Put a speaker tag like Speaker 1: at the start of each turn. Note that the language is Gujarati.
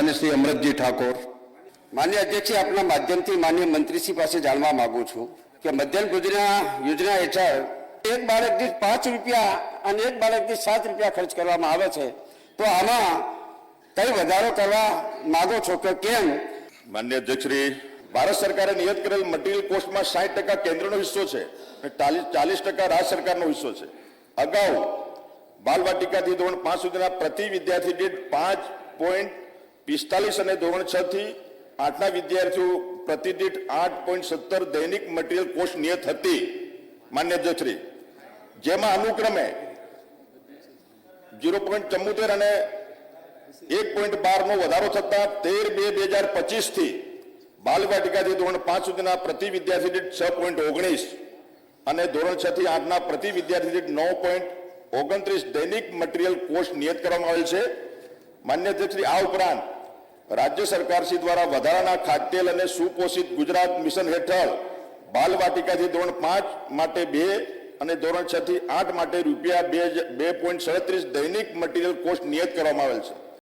Speaker 1: અને શ્રી અમૃતજી ઠાકોર।
Speaker 2: માન્ય અધ્યક્ષ, આપના માધ્યમથી માન્ય મંત્રીશ્રી પાસે જાણવા માંગુ છું કે મધ્યાહન યોજના હેઠળ એક બાળક દીઠ 5 રૂપિયા અને એક બાળક દીઠ 7 રૂપિયા ખર્ચ કરવામાં આવે છે, તો આમાં કઈ વધારો કરવા માંગો છો કે કેમ?
Speaker 1: માન્ય અધ્યક્ષશ્રી, ભારત સરકારે નિયત કરેલ મટીરિયલ કોસ્ટમાં 60% કેન્દ્રનો હિસ્સો છે અને 40% રાજ્ય સરકારનો હિસ્સો છે। અગાઉ બાલવાટિકાથી ધોરણ 5 સુધીના પ્રતિ વિદ્યાર્થી દીઠ 5.45 અને ધોરણ 6 થી 8ના વિદ્યાર્થીઓ પ્રતિ દીઠ 8.17 દૈનિક મટીરિયલ કોસ્ટ નિયત હતી। માન્ય અધ્યક્ષશ્રી, જેમાં અનુક્રમે 0.74 અને 1.12નો વધારો થતા 13/2/2025 થી બાલવાટિકાથી ધોરણ 5 સુધીના પ્રતિ વિદ્યાર્થી દીઠ 6.19 અને ધોરણ 6 થી 8ના પ્રતિ વિદ્યાર્થી દીઠ 9.29 દૈનિક મટીરિયલ કોસ્ટ નિયત કરવામાં આવેલ છે। માન્ય અધ્યક્ષશ્રી, આ ઉપરાંત રાજ્ય સરકારશ્રી દ્વારા વધારાના ખાદ્ય અને સુપોષિત ગુજરાત મિશન હેઠળ બાલવાટિકાથી ધોરણ 5 માટે 2 અને ધોરણ 6 થી 8 માટે રૂપિયા 2.37 દૈનિક મટીરિયલ કોસ્ટ નિયત કરવામાં આવેલ છે।